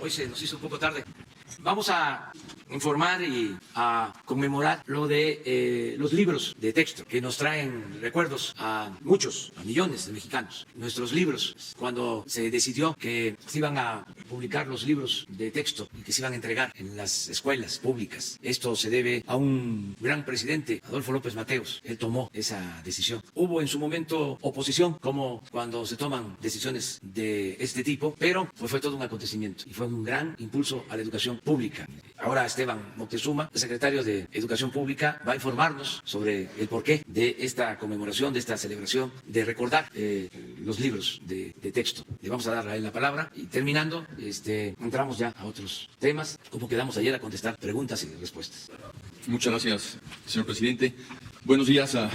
hoy se nos hizo un poco tarde. Vamos a informar y a conmemorar lo de los libros de texto que nos traen recuerdos a muchos, a millones de mexicanos. Nuestros libros, cuando se decidió que se iban a publicar los libros de texto y que se iban a entregar en las escuelas públicas. Esto se debe a un gran presidente, Adolfo López Mateos. Él tomó esa decisión. Hubo en su momento oposición, como cuando se toman decisiones de este tipo, pero fue todo un acontecimiento y fue un gran impulso a la educación pública. Ahora Esteban Moctezuma, el secretario de Educación Pública, va a informarnos sobre el porqué de esta conmemoración, de esta celebración, de recordar los libros de texto. Le vamos a dar a él la palabra y terminando, entramos ya a otros temas, como quedamos ayer a contestar preguntas y respuestas. Muchas gracias, señor presidente. Buenos días a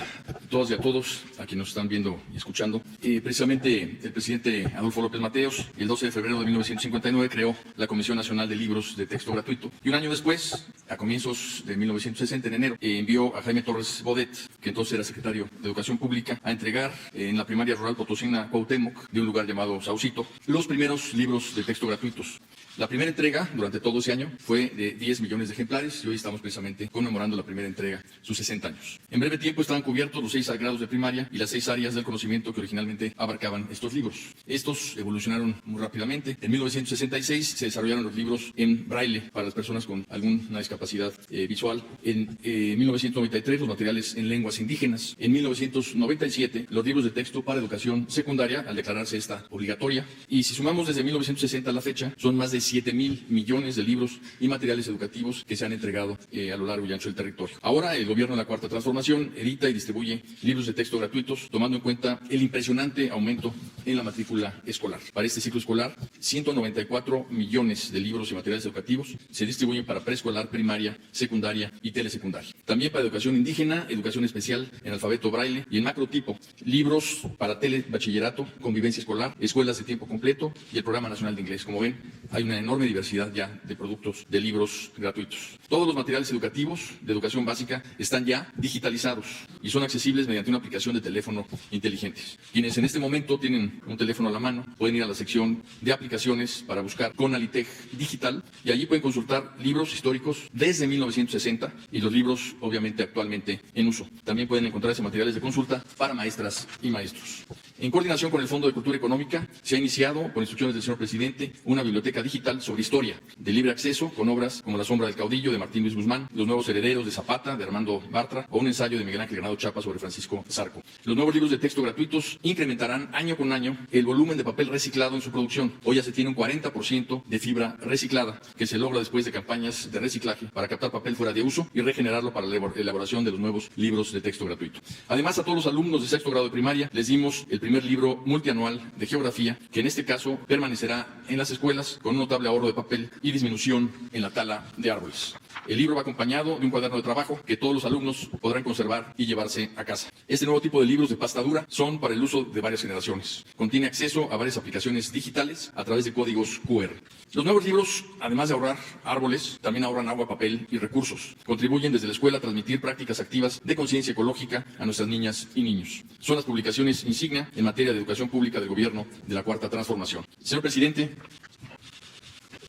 todas y a todos, a quienes nos están viendo y escuchando. Precisamente el presidente Adolfo López Mateos, el 12 de febrero de 1959, creó la Comisión Nacional de Libros de Texto Gratuito. Y un año después, a comienzos de 1960, en enero, envió a Jaime Torres Bodet, que entonces era secretario de Educación Pública, a entregar en la primaria rural potosina Cuauhtémoc, de un lugar llamado Saucito, los primeros libros de texto gratuitos. La primera entrega, durante todo ese año, fue de 10 millones de ejemplares y hoy estamos precisamente conmemorando la primera entrega, sus 60 años. En breve tiempo estaban cubiertos los 6 grados de primaria y las 6 áreas del conocimiento que originalmente abarcaban estos libros. Estos evolucionaron muy rápidamente. En 1966 se desarrollaron los libros en braille para las personas con alguna discapacidad visual. En 1993 los materiales en lenguas indígenas. En 1997 los libros de texto para educación secundaria, al declararse esta obligatoria. Y si sumamos desde 1960 a la fecha, son más de 7,000 millones de libros y materiales educativos que se han entregado a lo largo y ancho del territorio. Ahora el gobierno de la Cuarta Transformación edita y distribuye libros de texto gratuitos, tomando en cuenta el impresionante aumento en la matrícula escolar. Para este ciclo escolar, 194 millones de libros y materiales educativos se distribuyen para preescolar, primaria, secundaria y telesecundaria. También para educación indígena, educación especial en alfabeto braille y en macrotipo, libros para telebachillerato, convivencia escolar, escuelas de tiempo completo y el Programa Nacional de Inglés. Como ven, hay una enorme diversidad ya de productos de libros gratuitos. Todos los materiales educativos de educación básica están ya digitalizados y son accesibles mediante una aplicación de teléfono inteligentes. Quienes en este momento tienen un teléfono a la mano pueden ir a la sección de aplicaciones para buscar Conalitech Digital y allí pueden consultar libros históricos desde 1960 y los libros obviamente actualmente en uso. También pueden encontrarse materiales de consulta para maestras y maestros. En coordinación con el Fondo de Cultura Económica se ha iniciado, por instrucciones del señor presidente, una biblioteca digital sobre historia, de libre acceso, con obras como La sombra del caudillo de Martín Luis Guzmán, Los nuevos herederos de Zapata de Armando Bartra o un ensayo de Miguel Ángel Granado Chapa sobre Francisco Zarco. Los nuevos libros de texto gratuitos incrementarán año con año el volumen de papel reciclado en su producción. Hoy ya se tiene un 40% de fibra reciclada que se logra después de campañas de reciclaje para captar papel fuera de uso y regenerarlo para la elaboración de los nuevos libros de texto gratuito. Además, a todos los alumnos de sexto grado de primaria les dimos el primer libro multianual de geografía, que en este caso permanecerá en las escuelas con un notable ahorro de papel y disminución en la tala de árboles. El libro va acompañado de un cuaderno de trabajo que todos los alumnos podrán conservar y llevarse a casa. Este nuevo tipo de libros de pasta dura son para el uso de varias generaciones. Contiene acceso a varias aplicaciones digitales a través de códigos QR. Los nuevos libros, además de ahorrar árboles, también ahorran agua, papel y recursos. Contribuyen desde la escuela a transmitir prácticas activas de conciencia ecológica a nuestras niñas y niños. Son las publicaciones insignia en materia de educación pública del gobierno de la Cuarta Transformación. Señor presidente,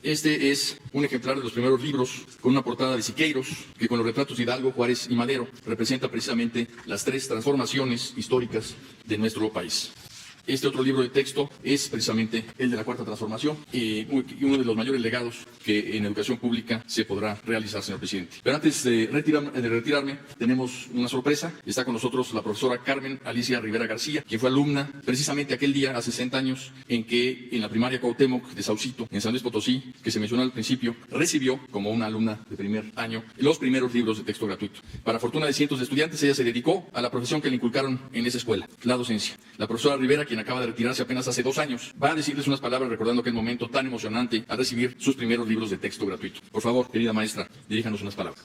este es un ejemplar de los primeros libros con una portada de Siqueiros, que con los retratos de Hidalgo, Juárez y Madero representa precisamente las 3 transformaciones históricas de nuestro país. Este otro libro de texto es precisamente el de la Cuarta Transformación y uno de los mayores legados que en educación pública se podrá realizar, señor presidente. Pero antes de retirarme, tenemos una sorpresa. Está con nosotros la profesora Carmen Alicia Rivera García, quien fue alumna precisamente aquel día, hace 60 años, en que en la primaria Cuauhtémoc de Saucito, en San Luis Potosí, que se mencionó al principio, recibió como una alumna de primer año los primeros libros de texto gratuito. Para fortuna de cientos de estudiantes, ella se dedicó a la profesión que le inculcaron en esa escuela, la docencia. La profesora Rivera, quien acaba de retirarse apenas hace 2 años, va a decirles unas palabras recordando aquel momento tan emocionante al recibir sus primeros libros de texto gratuito. Por favor, querida maestra, diríjanos unas palabras.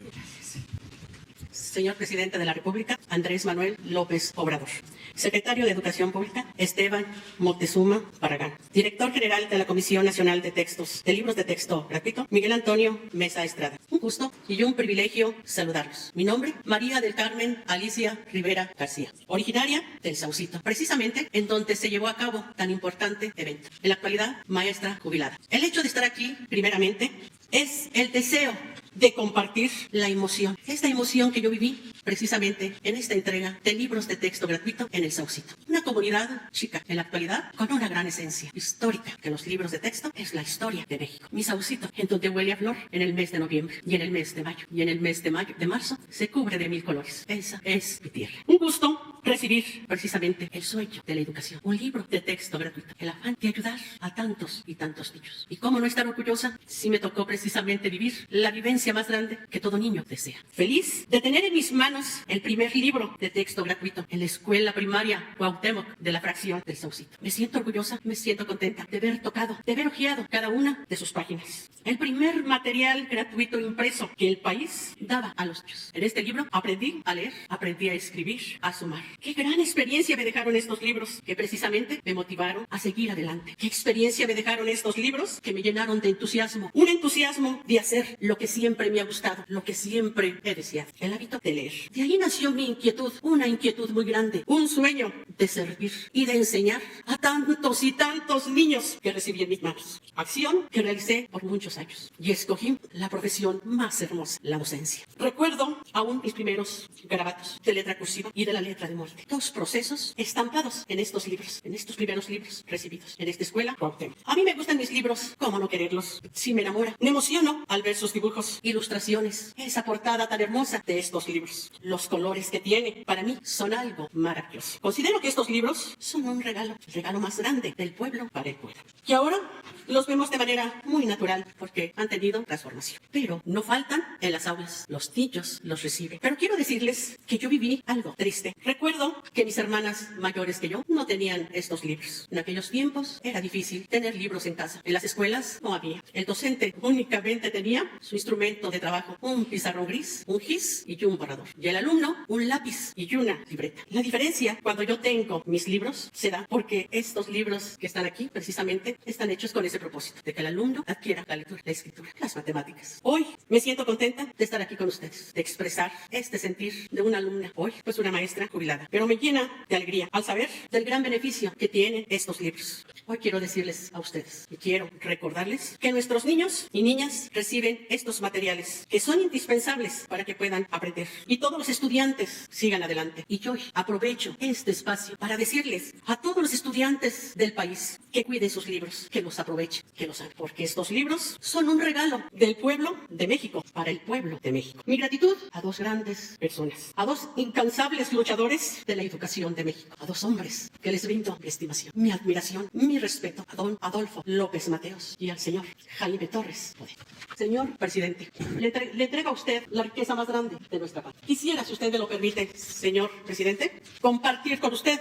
Señor Presidente de la República, Andrés Manuel López Obrador. Secretario de Educación Pública, Esteban Moctezuma Barragán. Director General de la Comisión Nacional de Textos, de Libros de Texto Gratuito, Miguel Antonio Mesa Estrada. Un gusto y un privilegio saludarlos. Mi nombre, María del Carmen Alicia Rivera García, originaria del Saucito, precisamente en donde se llevó a cabo tan importante evento. En la actualidad, maestra jubilada. El hecho de estar aquí, primeramente, es el deseo de compartir la emoción. Esta emoción que yo viví precisamente en esta entrega de libros de texto gratuito en el Saucito. Una comunidad chica, en la actualidad, con una gran esencia histórica, que los libros de texto es la historia de México. Mi Saucito, en donde huele a flor en el mes de noviembre y en el mes de mayo. Y en el mes de marzo, se cubre de 1000 colores. Esa es mi tierra. Un gusto recibir precisamente el sueño de la educación. Un libro de texto gratuito. El afán de ayudar a tantos y tantos niños. ¿Y cómo no estar orgullosa si me tocó precisamente vivir la vivencia más grande que todo niño desea? Feliz de tener en mis manos el primer libro de texto gratuito en la escuela primaria Cuauhtémoc de la fracción del Saucito. Me siento orgullosa, me siento contenta de haber tocado, de haber hojeado cada una de sus páginas. El primer material gratuito impreso que el país daba a los niños. En este libro aprendí a leer, aprendí a escribir, a sumar. Qué gran experiencia me dejaron estos libros que precisamente me motivaron a seguir adelante. Qué experiencia me dejaron estos libros que me llenaron de entusiasmo. Un entusiasmo de hacer lo que siempre me ha gustado, lo que siempre he deseado. El hábito de leer. De ahí nació mi inquietud, una inquietud muy grande, un sueño de servir y de enseñar a tantos y tantos niños que recibí en mis manos. Acción que realicé por muchos años y escogí la profesión más hermosa, la docencia. Recuerdo aún mis primeros garabatos de letra cursiva y de la letra de muerte. Dos procesos estampados en estos libros, en estos primeros libros recibidos en esta escuela Cuauhtémoc. A mí me gustan mis libros, ¿cómo no quererlos? Sí me enamora, me emociono al ver sus dibujos, ilustraciones, esa portada tan hermosa de estos libros. Los colores que tiene, para mí, son algo maravilloso. Considero que estos libros son un regalo, el regalo más grande del pueblo para el pueblo. Y ahora los vemos de manera muy natural porque han tenido transformación. Pero no faltan en las aulas. Los niños los reciben. Pero quiero decirles que yo viví algo triste. Recuerdo que mis hermanas mayores que yo no tenían estos libros. En aquellos tiempos era difícil tener libros en casa. En las escuelas no había. El docente únicamente tenía su instrumento de trabajo, un pizarrón gris, un gis y un borrador. Y el alumno, un lápiz y una libreta. La diferencia cuando yo tengo mis libros se da porque estos libros que están aquí precisamente están hechos con ese propósito, de que el alumno adquiera la lectura, la escritura, las matemáticas. Hoy me siento contenta de estar aquí con ustedes, de expresar este sentir de una alumna, hoy pues una maestra jubilada. Pero me llena de alegría al saber del gran beneficio que tienen estos libros. Hoy quiero decirles a ustedes y quiero recordarles que nuestros niños y niñas reciben estos materiales que son indispensables para que puedan aprender. Y todos los estudiantes sigan adelante. Y yo aprovecho este espacio para decirles a todos los estudiantes del país que cuiden sus libros, que los aprovechen, que los hagan. Porque estos libros son un regalo del pueblo de México para el pueblo de México. Mi gratitud a dos grandes personas, a dos incansables luchadores de la educación de México, a dos hombres que les brindo mi estimación, mi admiración, mi respeto, a don Adolfo López Mateos y al señor Jaime Torres Bodet. Señor presidente, le entrego a usted la riqueza más grande de nuestra patria. Quisiera, si usted me lo permite, señor presidente, compartir con usted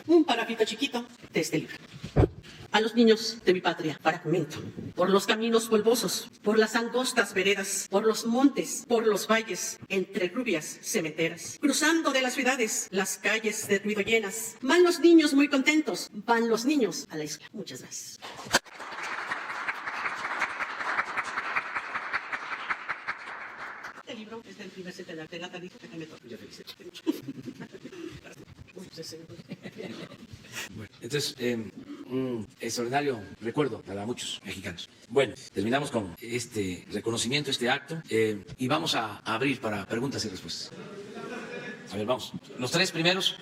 un parafito chiquito de este libro. A los niños de mi patria, fragmento, por los caminos polvosos, por las angostas veredas, por los montes, por los valles, entre rubias cementeras, cruzando de las ciudades, las calles de ruido llenas, van los niños muy contentos, van los niños a la escuela. Muchas gracias. Este libro es del primer centenario de la natalicio que me toca. Yo felicito. Bueno, entonces, un extraordinario recuerdo para muchos mexicanos. Bueno, terminamos con este reconocimiento, este acto, y vamos a abrir para preguntas y respuestas. A ver, vamos. Los tres primeros.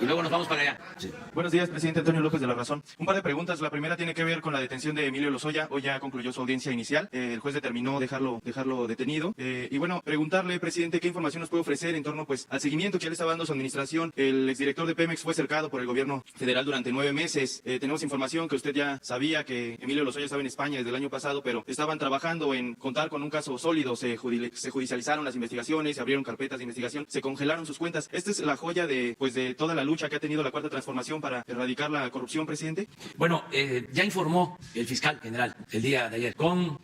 Y luego nos vamos para allá. Sí. Buenos días, presidente Antonio López de La Razón. Un par de preguntas. La primera tiene que ver con la detención de Emilio Lozoya. Hoy ya concluyó su audiencia inicial. El juez determinó dejarlo detenido. Y bueno, preguntarle, presidente, qué información nos puede ofrecer en torno pues al seguimiento que él estaba dando a su administración. El exdirector de Pemex fue cercado por el gobierno federal durante 9 meses. Tenemos información que usted ya sabía que Emilio Lozoya estaba en España desde el año pasado, pero estaban trabajando en contar con un caso sólido. Se judicializaron las investigaciones, se abrieron carpetas de investigación, se congelaron sus cuentas. Esta es la joya de toda la la lucha que ha tenido la Cuarta Transformación para erradicar la corrupción, presidente? Bueno, ya informó el fiscal general el día de ayer con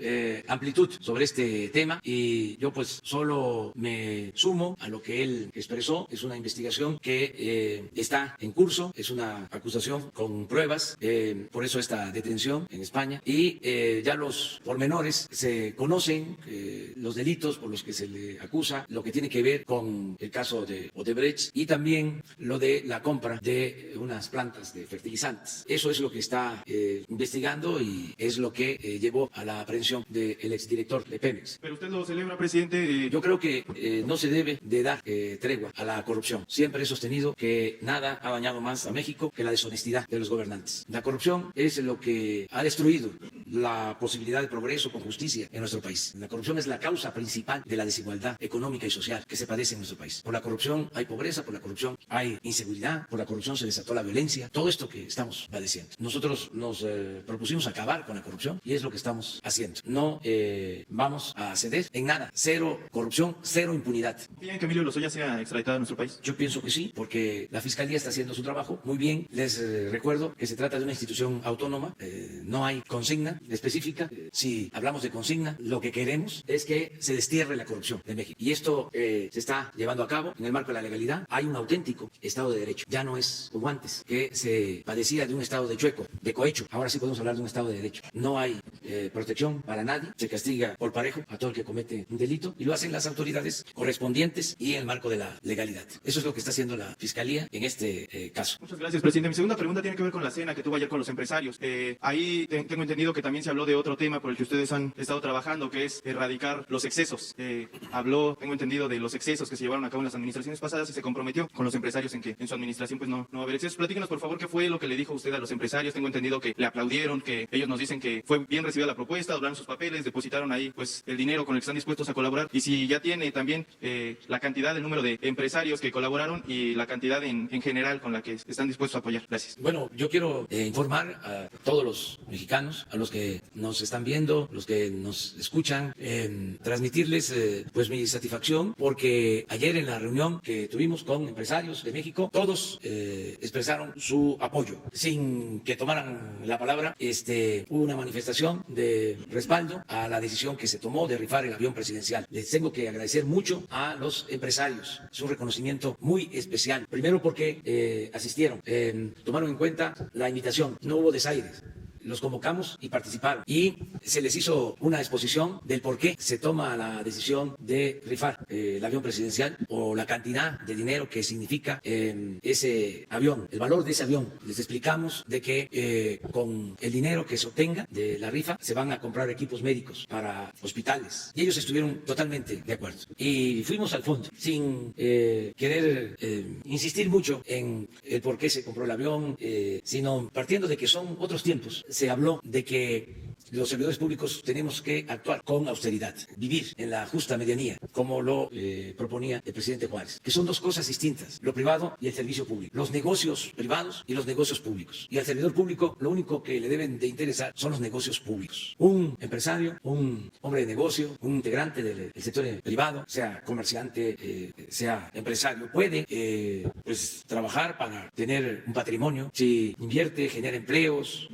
amplitud sobre este tema y yo pues solo me sumo a lo que él expresó. Es una investigación que está en curso, es una acusación con pruebas, por eso esta detención en España y ya los pormenores se conocen, los delitos por los que se le acusa, lo que tiene que ver con el caso de Odebrecht y también lo de la compra de unas plantas de fertilizantes. Eso es lo que está investigando y es lo que llevó a la aprehensión del exdirector de Pemex. ¿Pero usted lo celebra, presidente? Yo creo que no se debe de dar tregua a la corrupción. Siempre he sostenido que nada ha dañado más a México que la deshonestidad de los gobernantes. La corrupción es lo que ha destruido la posibilidad de progreso con justicia en nuestro país. La corrupción es la causa principal de la desigualdad económica y social que se padece en nuestro país. Por la corrupción hay pobreza, por la corrupción hay inseguridad, por la corrupción se desató la violencia, todo esto que estamos padeciendo. Nosotros nos propusimos acabar con la corrupción y es lo que estamos haciendo. No vamos a ceder en nada. Cero corrupción, cero impunidad. ¿Quieren que Emilio Lozoya sea extraditado a nuestro país? Yo pienso que sí, porque la Fiscalía está haciendo su trabajo muy bien. Les recuerdo que se trata de una institución autónoma, no hay consigna específica. Si hablamos de consigna, lo que queremos es que se destierre la corrupción de México. Y esto se está llevando a cabo en el marco de la legalidad. Hay un auténtico Estado de Derecho. Ya no es como antes, que se padecía de un Estado de chueco, de cohecho. Ahora sí podemos hablar de un Estado de Derecho. No hay protección para nadie. Se castiga por parejo a todo el que comete un delito y lo hacen las autoridades correspondientes y en el marco de la legalidad. Eso es lo que está haciendo la Fiscalía en este caso. Muchas gracias, presidente. Mi segunda pregunta tiene que ver con la cena que tuvo ayer con los empresarios. Ahí tengo entendido que también se habló de otro tema por el que ustedes han estado trabajando, que es erradicar los excesos. Tengo entendido, de los excesos que se llevaron a cabo en las administraciones pasadas y se comprometió con los empresarios en que en su administración pues no va a haber excesos. Platíquenos, por favor, qué fue lo que le dijo usted a los empresarios. Tengo entendido que le aplaudieron, que ellos nos dicen que fue bien recibida la propuesta, doblaron sus papeles, depositaron ahí pues el dinero con el que están dispuestos a colaborar. Y si ya tiene también la cantidad, el número de empresarios que colaboraron y la cantidad en general con la que están dispuestos a apoyar. Gracias. Bueno, yo quiero informar a todos los mexicanos, a los que nos están viendo, los que nos escuchan, transmitirles pues mi satisfacción porque ayer en la reunión que tuvimos con empresarios de México, todos expresaron su apoyo sin que tomaran la palabra. Hubo una manifestación de respaldo a la decisión que se tomó de rifar el avión presidencial. Les tengo que agradecer mucho a los empresarios. Es un reconocimiento muy especial. Primero porque asistieron, tomaron en cuenta la invitación, no hubo desaires. Los convocamos y participaron y se les hizo una exposición del por qué se toma la decisión de rifar el avión presidencial o la cantidad de dinero que significa ese avión, el valor de ese avión. Les explicamos de que con el dinero que se obtenga de la rifa se van a comprar equipos médicos para hospitales y ellos estuvieron totalmente de acuerdo y fuimos al fondo sin querer insistir mucho en el por qué se compró el avión, sino partiendo de que son otros tiempos. Se habló de que los servidores públicos tenemos que actuar con austeridad, vivir en la justa medianía, como lo proponía el presidente Juárez, que son dos cosas distintas, lo privado y el servicio público, los negocios privados y los negocios públicos. Y al servidor público lo único que le deben de interesar son los negocios públicos. Un empresario, un hombre de negocio, un integrante del sector privado, sea comerciante, sea empresario, puede pues trabajar para tener un patrimonio. Si invierte, genera empleos,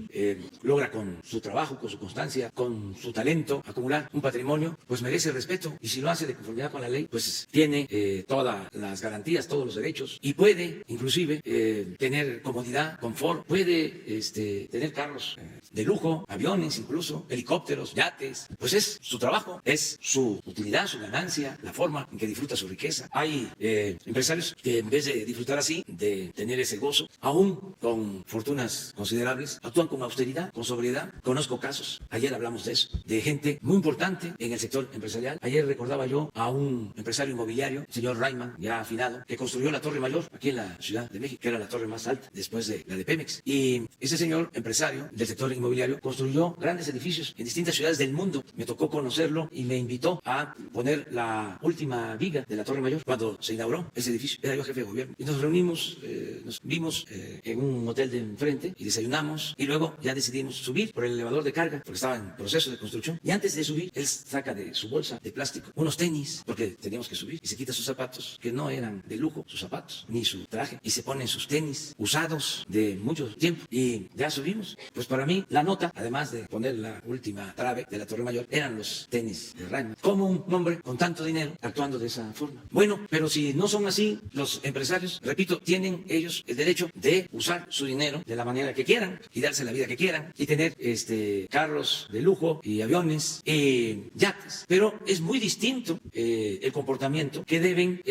logra con su trabajo, con su constancia, con su talento, acumular un patrimonio, pues merece respeto. Y si lo hace de conformidad con la ley, pues tiene todas las garantías, todos los derechos y puede inclusive tener comodidad, confort, puede tener carros de lujo, aviones incluso, helicópteros, yates. Pues es su trabajo, es su utilidad, su ganancia, la forma en que disfruta su riqueza. Hay empresarios que en vez de disfrutar así, de tener ese gozo, aún con fortunas considerables, actúan con austeridad, con sobriedad. Conozco casos, ayer hablamos de eso, de gente muy importante en el sector empresarial. Ayer recordaba yo a un empresario inmobiliario, el señor Rayman, ya afinado, que construyó la Torre Mayor aquí en la Ciudad de México, que era la torre más alta después de la de Pemex. Y ese señor empresario del sector orden inmobiliario, construyó grandes edificios en distintas ciudades del mundo. Me tocó conocerlo y me invitó a poner la última viga de la Torre Mayor cuando se inauguró ese edificio. Era yo jefe de gobierno. Y nos reunimos, nos vimos en un hotel de enfrente y desayunamos y luego ya decidimos subir por el elevador de carga porque estaba en proceso de construcción. Y antes de subir, él saca de su bolsa de plástico unos tenis porque teníamos que subir y se quita sus zapatos que no eran de lujo, sus zapatos, ni su traje, y se ponen sus tenis usados de mucho tiempo y ya subimos. Pues para mí la nota, además de poner la última trave de la Torre Mayor, eran los tenis de Reimann. ¿Cómo un hombre con tanto dinero actuando de esa forma? Bueno, pero si no son así, los empresarios, repito, tienen ellos el derecho de usar su dinero de la manera que quieran y darse la vida que quieran y tener carros de lujo y aviones y yates. Pero es muy distinto el comportamiento que deben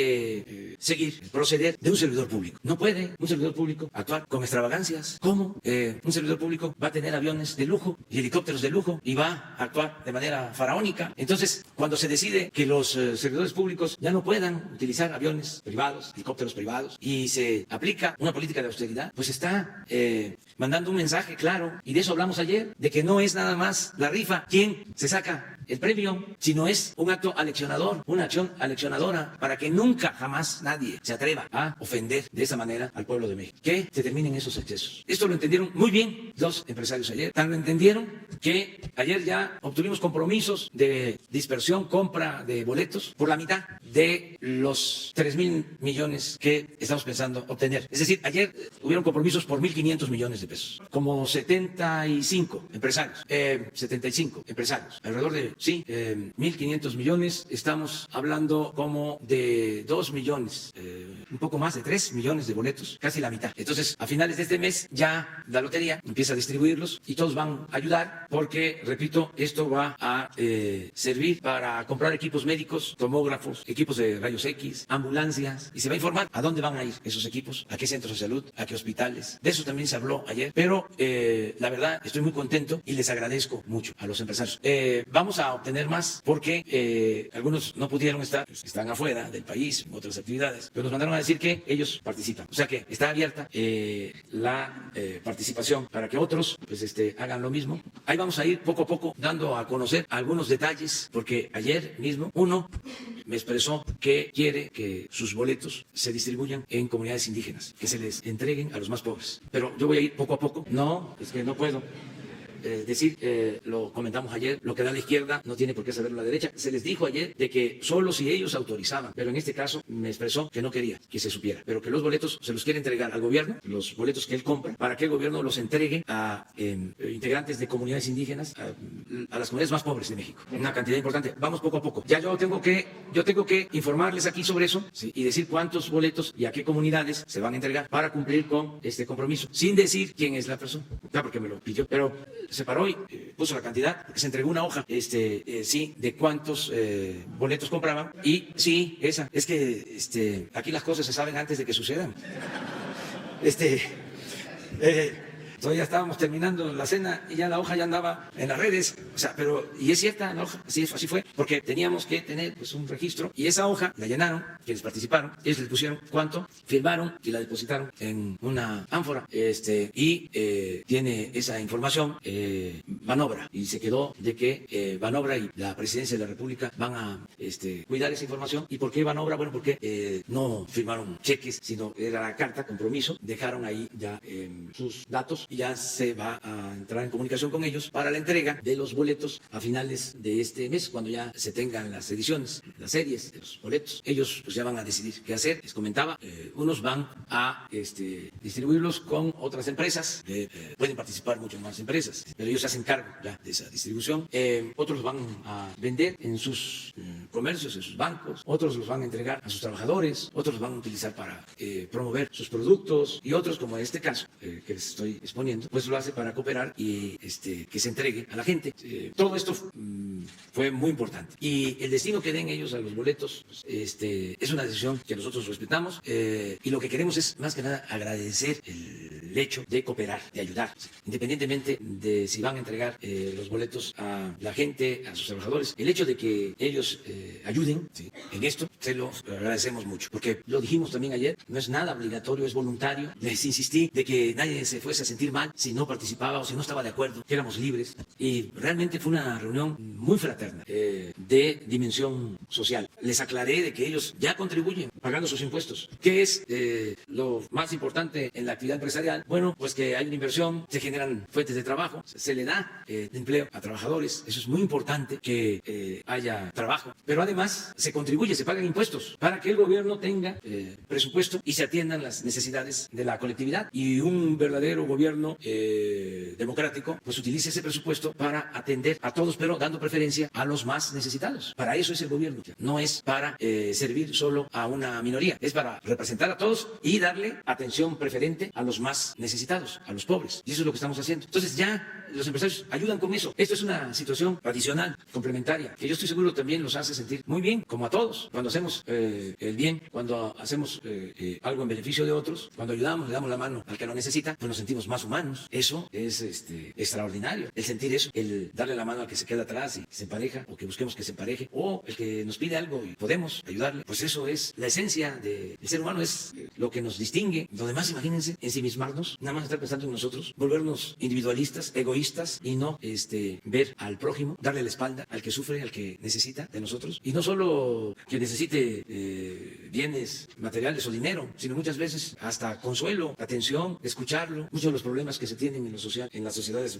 seguir, proceder de un servidor público. No puede un servidor público actuar con extravagancias. ¿Cómo un servidor público va a tener aviones de lujo y helicópteros de lujo y va a actuar de manera faraónica? Entonces, cuando se decide que los servidores públicos ya no puedan utilizar aviones privados, helicópteros privados, y se aplica una política de austeridad, pues está mandando un mensaje claro, y de eso hablamos ayer, de que no es nada más la rifa quien se saca el premio, sino es un acto aleccionador, una acción aleccionadora para que nunca jamás nadie se atreva a ofender de esa manera al pueblo de México. Que se terminen esos excesos. Esto lo entendieron muy bien los empresarios ayer. Tan lo entendieron que ayer ya obtuvimos compromisos de dispersión, compra de boletos por la mitad de los 3,000 millones que estamos pensando obtener. Es decir, ayer hubieron compromisos por 1,500 millones de pesos. Como 75 empresarios, alrededor de 1,500 millones. Estamos hablando como de 2 millones, un poco más de 3 millones de boletos, casi la mitad. Entonces, a finales de este mes ya la lotería empieza a distribuirlos y todos van a ayudar porque, repito, esto va a servir para comprar equipos médicos, tomógrafos, equipos de rayos X, ambulancias, y se va a informar a dónde van a ir esos equipos, a qué centros de salud, a qué hospitales. De eso también se habló ayer, pero la verdad estoy muy contento y les agradezco mucho a los empresarios. Vamos a obtener más porque algunos no pudieron estar, están afuera del país, en otras actividades, pero nos mandaron a decir que ellos participan. O sea que está abierta la participación para que otros pues hagan lo mismo. Ahí vamos a ir poco a poco dando a conocer algunos detalles, porque ayer mismo uno me expresó que quiere que sus boletos se distribuyan en comunidades indígenas, que se les entreguen a los más pobres. Pero yo voy a ir poco a poco. No, es que no puedo lo comentamos ayer, lo que da la izquierda no tiene por qué saberlo la derecha. Se les dijo ayer de que solo si ellos autorizaban, pero en este caso me expresó que no quería que se supiera, pero que los boletos se los quiere entregar al gobierno, los boletos que él compra, para que el gobierno los entregue a integrantes de comunidades indígenas, a las comunidades más pobres de México. Una cantidad importante. Vamos poco a poco. Ya yo tengo que informarles aquí sobre eso, ¿sí? Y decir cuántos boletos y a qué comunidades se van a entregar para cumplir con este compromiso, sin decir quién es la persona, porque me lo pidió, pero se paró y puso la cantidad, se entregó una hoja, de cuántos boletos compraban, y sí, esa, es que aquí las cosas se saben antes de que sucedan. Todavía estábamos terminando la cena y ya la hoja ya andaba en las redes, y es cierta la hoja, así fue, porque teníamos que tener pues un registro, y esa hoja la llenaron, quienes participaron, ellos les pusieron cuánto, firmaron y la depositaron en una ánfora, y tiene esa información Banobra, y se quedó de que Banobra y la Presidencia de la República van a cuidar esa información. ¿Y por qué Banobra? Bueno, porque no firmaron cheques, sino era la carta compromiso, dejaron ahí ya sus datos, y ya se va a entrar en comunicación con ellos para la entrega de los boletos a finales de este mes, cuando ya se tengan las ediciones, las series de los boletos. Ellos pues ya van a decidir qué hacer. Les comentaba, unos van a distribuirlos con otras empresas, pueden participar muchas más empresas, pero ellos se hacen cargo ya de esa distribución. Otros van a vender en sus comercios, en sus bancos, otros los van a entregar a sus trabajadores, otros los van a utilizar para promover sus productos, y otros, como en este caso que les estoy exponiendo, pues lo hace para cooperar y que se entregue a la gente. Todo esto fue muy importante, y el destino que den ellos a los boletos es una decisión que nosotros respetamos, y lo que queremos es más que nada agradecer el el hecho de cooperar, de ayudar, independientemente de si van a entregar los boletos a la gente, a sus trabajadores. El hecho de que ellos ayuden en esto, se lo agradecemos mucho, porque lo dijimos también ayer, no es nada obligatorio, es voluntario. Les insistí de que nadie se fuese a sentir mal si no participaba o si no estaba de acuerdo, que éramos libres, y realmente fue una reunión muy fraterna, de dimensión social. Les aclaré de que ellos ya contribuyen pagando sus impuestos. ¿Qué es lo más importante en la actividad empresarial? Bueno, pues que hay una inversión, se generan fuentes de trabajo, se le da empleo a trabajadores. Eso es muy importante, que haya trabajo. Pero además se contribuye, se pagan impuestos para que el gobierno tenga presupuesto y se atiendan las necesidades de la colectividad. Y un verdadero gobierno democrático pues utilice ese presupuesto para atender a todos, pero dando preferencia a los más necesitados. Para eso es el gobierno. No es para servir solo a una minoría, es para representar a todos y darle atención preferente a los más necesitados, a los pobres. Y eso es lo que estamos haciendo. Entonces ya los empresarios ayudan con eso. Esto es una situación adicional, complementaria, que yo estoy seguro también los hace sentir muy bien, como a todos. Cuando hacemos el bien, cuando hacemos algo en beneficio de otros, cuando ayudamos, le damos la mano al que lo necesita, pues nos sentimos más humanos. Eso es extraordinario. El sentir eso, el darle la mano al que se queda atrás y se empareja, o que busquemos que se empareje, o el que nos pide algo y podemos ayudarle, pues eso es la esencia del ser humano, es lo que nos distingue. Lo demás, imagínense, ensimismarnos, nada más estar pensando en nosotros, volvernos individualistas, egoístas, y no ver al prójimo, darle la espalda al que sufre, al que necesita de nosotros. Y no solo que necesite bienes materiales o dinero, sino muchas veces hasta consuelo, atención, escucharlo. Muchos de los problemas que se tienen en lo social, en las sociedades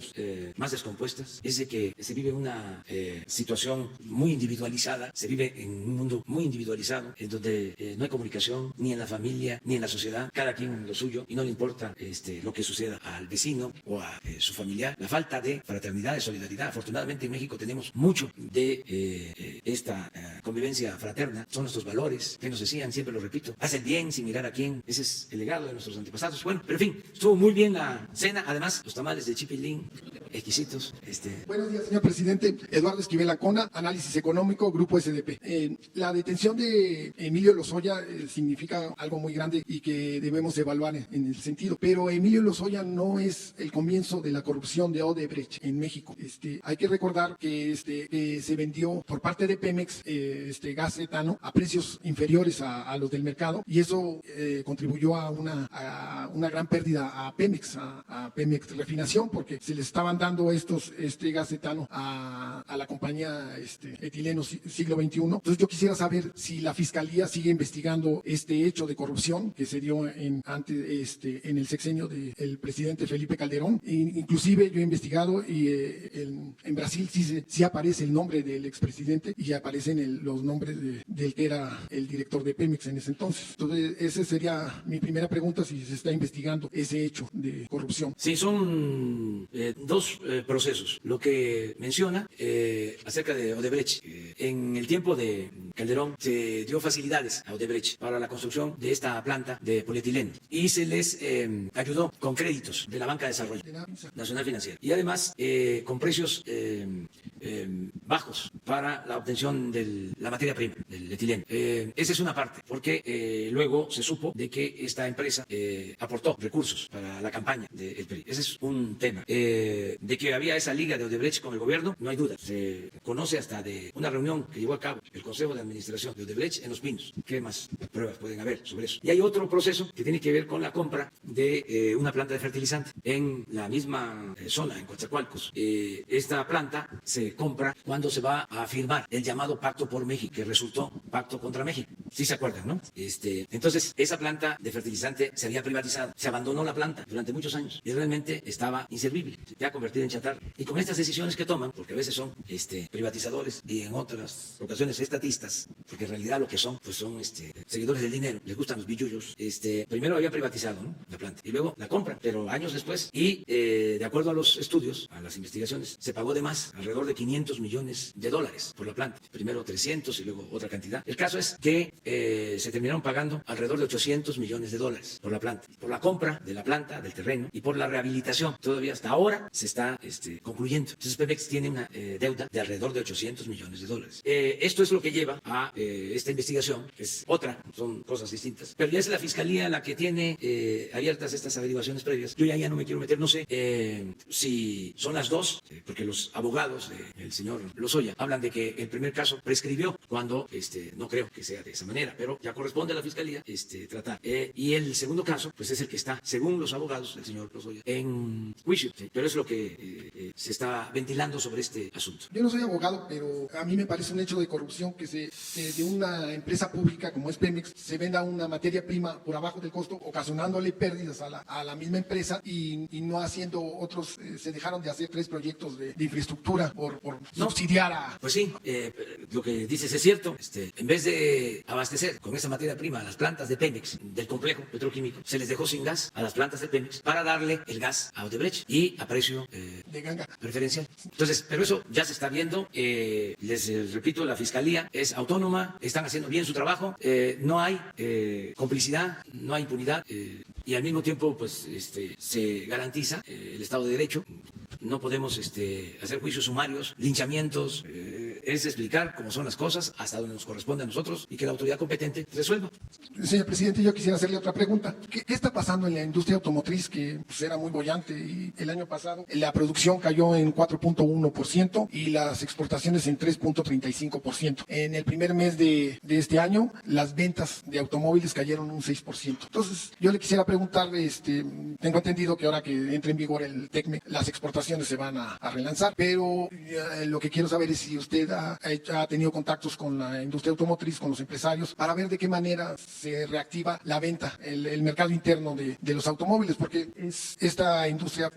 más descompuestas, es de que se vive una situación muy individualizada, se vive en un mundo muy individualizado, en donde no hay comunicación ni en la familia ni en la sociedad, cada quien en lo suyo, y no le importa lo que suceda al vecino o a su familiar. La falta de fraternidad, de solidaridad. Afortunadamente en México tenemos mucho de esta convivencia fraterna. Son nuestros valores que nos decían, siempre lo repito, haz el bien sin mirar a quién. Ese es el legado de nuestros antepasados. Bueno, pero en fin, estuvo muy bien la cena. Además, los tamales de chipilín, exquisitos. Buenos días, señor presidente. Eduardo Esquivel Acona, Análisis Económico, Grupo SDP. La detención de Emilio Lozoya significa algo muy grande y que debemos evaluar en el sentido. Pero Emilio Lozoya no es el comienzo de la corrupción de Odebrecht en México. Hay que recordar que se vendió por parte de Pemex gas etano a precios inferiores a los del mercado, y eso contribuyó a una gran pérdida a Pemex, a Pemex Refinación, porque se le estaban dando gas etano a la compañía Etileno Siglo XXI. Entonces yo quisiera saber si la Fiscalía sigue investigando este hecho de corrupción que se dio en el sexenio del presidente Felipe Calderón. Inclusive yo he investigado y en Brasil sí aparece el nombre del expresidente y aparecen los nombres del que era el director de Pemex en ese entonces. Entonces esa sería mi primera pregunta, si se está investigando ese hecho de corrupción. Sí, son dos procesos. Lo que menciona acerca de Odebrecht. En el tiempo de Calderón se dio facilidades a Odebrecht para la construcción de esta planta de polietileno y se les ayudó con créditos de la Banca de Desarrollo Nacional Financiera, y además con precios bajos para la obtención de la materia prima, del etileno. Esa es una parte, porque luego se supo de que esta empresa aportó recursos para la campaña del PRI. Ese es un tema. De que había esa liga de Odebrecht con el gobierno, no hay duda. Se conoce hasta de una reunión que llevó a cabo el Consejo de Administración de Odebrecht en Los Pinos. ¿Qué más pruebas pueden haber sobre eso? Y hay otro proceso que tiene que ver con la compra de una planta de fertilizante en la misma zona, en Coatzacoalcos. Esta planta se compra cuando se va a firmar el llamado Pacto por México, que resultó Pacto contra México. Sí se acuerdan, ¿no? Entonces, esa planta de fertilizante se había privatizado. Se abandonó la planta durante muchos años y realmente estaba inservible, ya convertida en chatarra. Y con estas decisiones que toman, porque a veces son privatizadores y en otras ocasiones estatistas, porque en realidad lo que son, pues son seguidores del dinero, les gustan los billullos. Primero había privatizado, ¿no?, la planta y luego la compran, pero años después, y de acuerdo a los estudios, a las investigaciones, se pagó de más, alrededor de $500 millones por la planta. Primero 300 y luego otra cantidad. El caso es que se terminaron pagando alrededor de $800 millones por la planta, por la compra de la planta, del terreno y por la rehabilitación. Todavía hasta ahora se está concluyendo. Entonces Pemex tiene una deuda de alrededor de $800 millones. Esto es lo que lleva a esta investigación, que es otra, son cosas distintas. Pero ya es la Fiscalía la que tiene abiertas estas averiguaciones previas. Yo ya no me quiero meter, no sé si son las dos, porque los abogados del señor Lozoya hablan de que el primer caso prescribió, cuando no creo que sea de esa manera, pero ya corresponde a la Fiscalía tratar. Y el segundo caso, pues es el que está, según los abogados del señor Lozoya, en juicio. ¿Sí? Pero es lo que se está ventilando sobre este asunto. Yo no soy abogado, pero a mí me parece un hecho de corrupción que de una empresa pública como es Pemex se venda una materia prima por abajo del costo, ocasionándole pérdidas a la misma empresa y no haciendo otros. Se dejaron de hacer 3 proyectos de infraestructura por subsidiar a... Pues sí, lo que dices es cierto. En vez de abastecer con esa materia prima a las plantas de Pemex, del complejo petroquímico, se les dejó sin gas a las plantas de Pemex para darle el gas a Odebrecht y a precio de ganga preferencial. Entonces, pero eso ya se está viendo. Les repito, la Fiscalía es autónoma, están haciendo bien su trabajo, no hay complicidad, no hay impunidad y al mismo tiempo pues se garantiza el Estado de Derecho. No podemos hacer juicios sumarios, linchamientos, es explicar cómo son las cosas hasta donde nos corresponde a nosotros y que la autoridad competente resuelva. Señor presidente, yo quisiera hacerle otra pregunta. ¿Qué está pasando en la industria automotriz, que pues, era muy boyante, y el año pasado la producción cayó en 4.1% y las exportaciones en 3.35%? En el primer mes de este año, las ventas de automóviles cayeron un 6%. Entonces, yo le quisiera preguntar, tengo entendido que ahora que entre en vigor el TECME, las exportaciones se van a relanzar, pero lo que quiero saber es si usted ha tenido contactos con la industria automotriz, con los empresarios, para ver de qué manera se reactiva la venta, el mercado interno de los automóviles, porque esta industria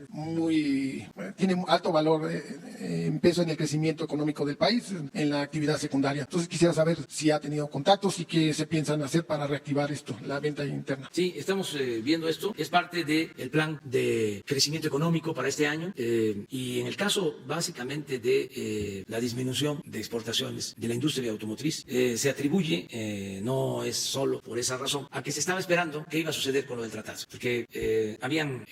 tiene alto valor en peso en el crecimiento económico del país, en la actividad secundaria. Entonces quisiera saber si ha tenido contactos y qué se piensan hacer para reactivar esto, la venta interna. Sí, estamos viendo esto, es parte del plan de crecimiento económico para este año y en el caso básicamente de la disminución de exportaciones de la industria automotriz, se atribuye, no es solo por esa razón, a que se estaba esperando qué iba a suceder con lo del tratado, porque habían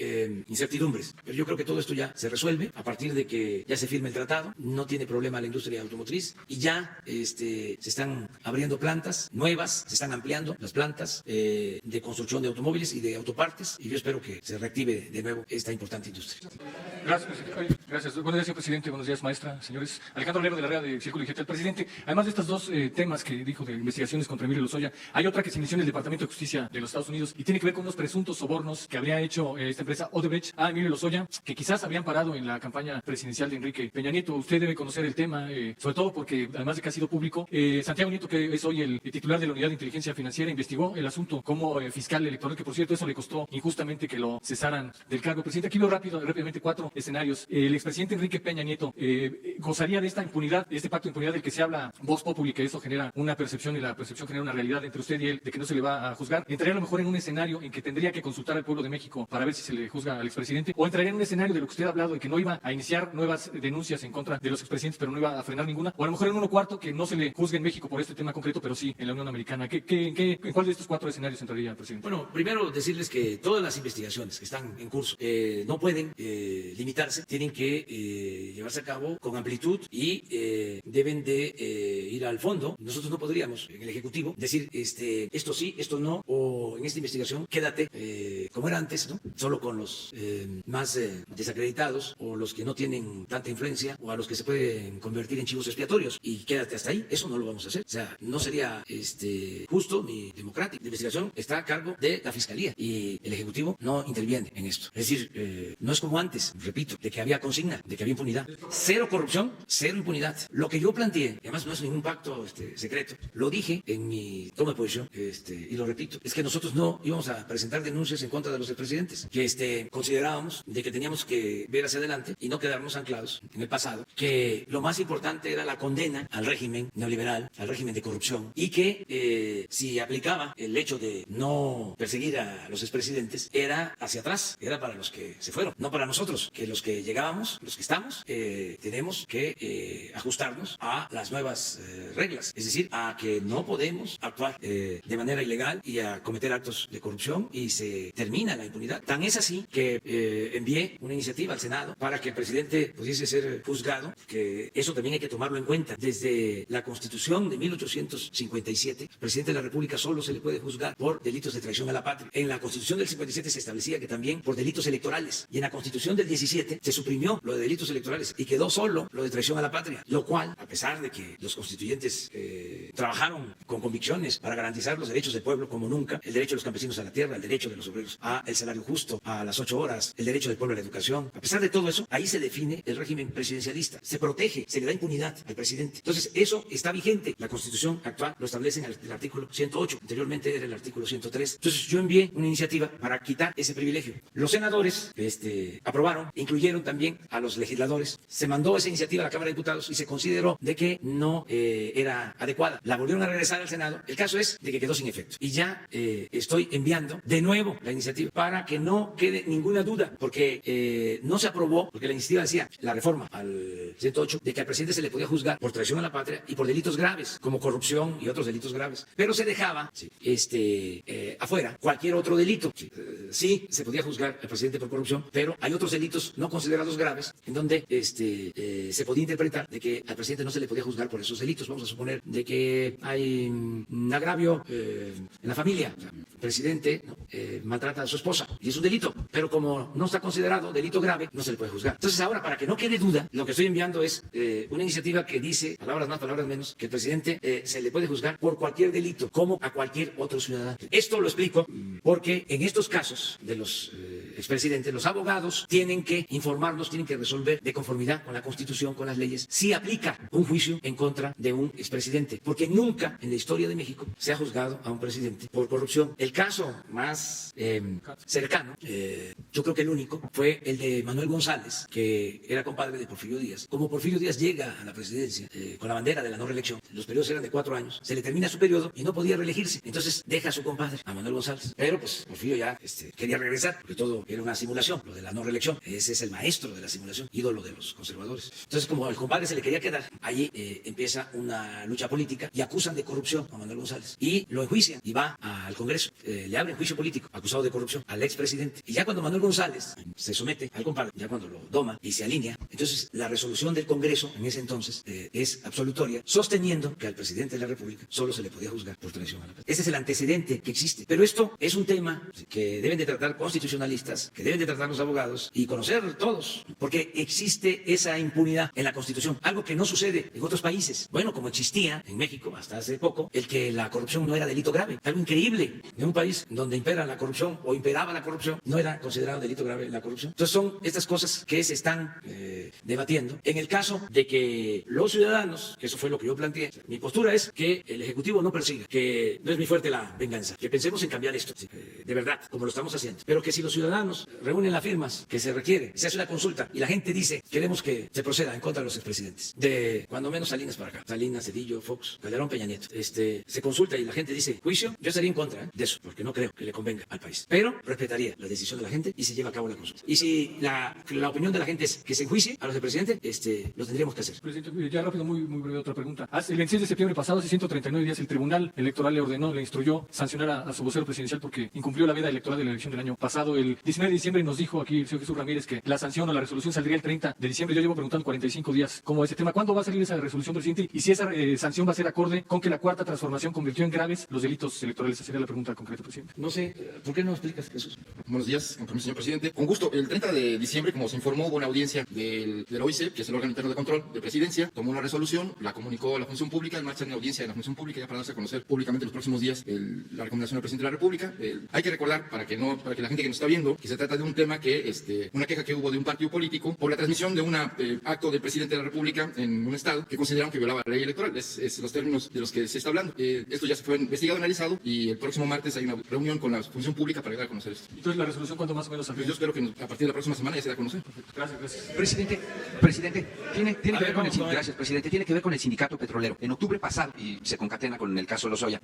incertidumbres, pero yo creo que todo esto ya se resuelve a partir de que ya se firme el tratado, no tiene problema la industria automotriz y ya se están abriendo plantas nuevas, se están ampliando las plantas de construcción de automóviles y de autopartes y yo espero que se reactive de nuevo esta importante industria. Gracias. Buenos días, señor presidente. Buenos días, maestra, señores. Alejandro Lero de la Rea de Círculo Digital. Presidente, además de estos dos temas que dijo de investigaciones contra Emilio Lozoya, hay otra que se inició en el Departamento de Justicia de los Estados Unidos y tiene que ver con unos presuntos sobornos que habría hecho esta empresa Odebrecht a Emilio Lozoya, que quizás habrían parado en la campaña presidencial de Enrique Peña Nieto. Usted debe conocer el tema, sobre todo porque, además de que ha sido público, Santiago Nieto, que es hoy el titular de la Unidad de Inteligencia Financiera, investigó el asunto como fiscal electoral, que por cierto eso le costó injustamente que lo cesaran del cargo. Presidente, aquí veo rápidamente 4 escenarios. El expresidente Enrique Peña Nieto gozaría de esta impunidad, de este pacto de impunidad del que se habla Vox Populi, que eso genera una percepción y la percepción genera una realidad entre usted y él de que no se le va a juzgar. ¿Entraría a lo mejor en un escenario en que tendría que consultar al pueblo de México para ver si se le juzga al expresidente? ¿O entraría en un escenario de lo que usted ha hablado, de que no iba a iniciar nuevas denuncias en contra de los expresidentes, pero no iba a frenar ninguna? ¿O a lo mejor en uno cuarto que no se le juzgue en México por este tema concreto, pero sí en la Unión Americana? ¿En cuál de estos 4 escenarios entraría, presidente? Bueno, primero decirles que todas las investigaciones que están en curso no pueden limitarse, tienen que llevarse a cabo con amplitud y deben de ir al fondo. Nosotros no podríamos en el Ejecutivo decir esto sí, esto no, o en esta investigación quédate como era antes, ¿no? Solo con los más desacreditados o los que no tienen tanta influencia o a los que se pueden convertir en chivos expiatorios y quédate hasta ahí. Eso no lo vamos a hacer. O sea, no sería justo ni democrático. La investigación está a cargo de la Fiscalía y el Ejecutivo no interviene en esto. Es decir, no es como antes, repito, de que había consigna, de que había impunidad. Cero corrupción, cero impunidad. Lo que yo planteé, además no es ningún pacto secreto, lo dije en mi toma de posición y lo repito, es que nosotros no íbamos a presentar denuncias en contra de los expresidentes, que considerábamos de que teníamos que ver hacia adelante y no quedarnos anclados en el pasado, que lo más importante era la condena al régimen neoliberal, al régimen de corrupción y que si aplicaba el hecho de no perseguir a los expresidentes era hacia atrás, era para los que se fueron, no para nosotros, que los que llegábamos estamos, tenemos que ajustarnos a las nuevas reglas, es decir, a que no podemos actuar de manera ilegal y a cometer actos de corrupción y se termina la impunidad. Tan es así que envié una iniciativa al Senado para que el presidente pudiese ser juzgado, que eso también hay que tomarlo en cuenta. Desde la Constitución de 1857, al presidente de la República solo se le puede juzgar por delitos de traición a la patria. En la Constitución del 57 se establecía que también por delitos electorales, y en la Constitución del 17 se suprimió lo de delitos electorales y quedó solo lo de traición a la patria, lo cual, a pesar de que los constituyentes trabajaron con convicciones para garantizar los derechos del pueblo como nunca, el derecho de los campesinos a la tierra, el derecho de los obreros a el salario justo, a las 8 horas, el derecho del pueblo a la educación, a pesar de todo eso, ahí se define el régimen presidencialista, se protege, se le da impunidad al presidente. Entonces, eso está vigente. La Constitución actual lo establece en el artículo 108, anteriormente era el artículo 103. Entonces, yo envié una iniciativa para quitar ese privilegio. Los senadores aprobaron, incluyeron también a los legisladores. Se mandó esa iniciativa a la Cámara de Diputados y se consideró de que no era adecuada. La volvieron a regresar al Senado. El caso es de que quedó sin efecto. Y ya estoy enviando de nuevo la iniciativa para que no quede ninguna duda, porque no se aprobó, porque la iniciativa decía, la reforma al 108, de que al presidente se le podía juzgar por traición a la patria y por delitos graves, como corrupción y otros delitos graves. Pero se dejaba afuera cualquier otro delito. Sí, se podía juzgar al presidente por corrupción, pero hay otros delitos no considerados graves en donde se podía interpretar de que al presidente no se le podía juzgar por esos delitos. Vamos a suponer de que hay un agravio en la familia. O sea, el presidente maltrata a su esposa y es un delito, pero como no está considerado delito grave, no se le puede juzgar. Entonces ahora, para que no quede duda, lo que estoy enviando es una iniciativa que dice, palabras más, palabras menos, que el presidente se le puede juzgar por cualquier delito, como a cualquier otro ciudadano. Esto lo explico porque en estos casos de los expresidentes, los abogados tienen que informarnos, tienen que resolver de conformidad con la Constitución, con las leyes, si aplica un juicio en contra de un expresidente, porque nunca en la historia de México se ha juzgado a un presidente por corrupción. El caso más cercano, yo creo que el único, fue el de Manuel González, que era compadre de Porfirio Díaz. Como Porfirio Díaz llega a la presidencia con la bandera de la no reelección, los periodos eran de 4 años, se le termina su periodo y no podía reelegirse, entonces deja a su compadre, a Manuel González. Pero pues Porfirio ya quería regresar, porque todo era una simulación, lo de la no reelección. Ese es el maestro de la simulación, ídolo de los conservadores. Entonces, como el compadre se le quería quedar, allí empieza una lucha política y acusan de corrupción a Manuel González. Y lo enjuician y va al Congreso. Le abren juicio político, acusado de corrupción, al expresidente. Y ya cuando Manuel González se somete al compadre, ya cuando lo doma y se alinea, entonces la resolución del Congreso en ese entonces es absolutoria, sosteniendo que al presidente de la República solo se le podía juzgar por traición a la patria. Ese es el antecedente que existe. Pero esto es un tema que deben de tratar constitucionalistas, que deben de tratar los abogados y conocer todos, porque existe esa impunidad en la Constitución, algo que no sucede en otros países. Bueno, como existía en México hasta hace poco, el que la corrupción no era delito grave, algo increíble. En un país donde impera la corrupción o imperaba la corrupción, no era considerado delito grave la corrupción. Entonces son estas cosas que se están debatiendo. En el caso de que los ciudadanos, que eso fue lo que yo planteé, mi postura es que el Ejecutivo no persiga, que no es muy fuerte la venganza, que pensemos en cambiar esto, de verdad, como lo estamos haciendo, pero que si los ciudadanos reúnen las firmas que se requiere, se hace una consulta y la gente dice, queremos que se proceda en contra de los expresidentes, de cuando menos Salinas para acá, Salinas, Cedillo, Fox, Calderón, Peña Nieto, se consulta y la gente dice, juicio, yo estaría en contra de eso, porque no creo que le convenga al país, pero respetaría la decisión de la gente y se lleva a cabo la consulta. Y si la opinión de la gente es que se enjuicie a los expresidentes, lo tendríamos que hacer. Presidente, ya rápido, muy breve otra pregunta. El 26 de septiembre pasado, hace 139 días, el Tribunal Electoral le instruyó sancionar a su vocero presidencial porque incumplió la veda electoral de la elección del año pasado. El 19 de diciembre nos dijo aquí el señor Jesús Ramírez que la sanción o la resolución saldría el 30 de diciembre. Yo llevo preguntando 45 días cómo es ese tema. ¿Cuándo va a salir esa resolución, presidente? Y si esa sanción va a ser acorde con que la cuarta transformación convirtió en graves los delitos electorales. Esa sería la pregunta concreta, presidente. No sé, ¿por qué no explicas, Jesús? Buenos días, con permiso, señor presidente. Con gusto, el 30 de diciembre, como se informó, hubo una audiencia de la OIC, que es el órgano interno de control de presidencia, tomó una resolución, la comunicó a la función pública, en marcha en la audiencia de la función pública, ya para darse a conocer públicamente en los próximos días la recomendación del presidente de la República. Hay que recordar, para que la gente que nos está viendo, que se trata de un tema que, una queja que hubo de un partido político por la transmisión de un acto del presidente de la República en un estado que consideraron que violaba la ley electoral. Es los términos de los que se está hablando. Esto ya se fue investigado, analizado, y el próximo martes hay una reunión con la función pública para dar a conocer esto. Entonces, ¿la resolución cuándo más o menos saldría? Yo espero que a partir de la próxima semana ya se da a conocer. Perfecto. Gracias. Presidente, tiene que ver con gracias, presidente. Tiene que ver con el sindicato petrolero. En octubre pasado, y se concatena con el caso de Lozoya,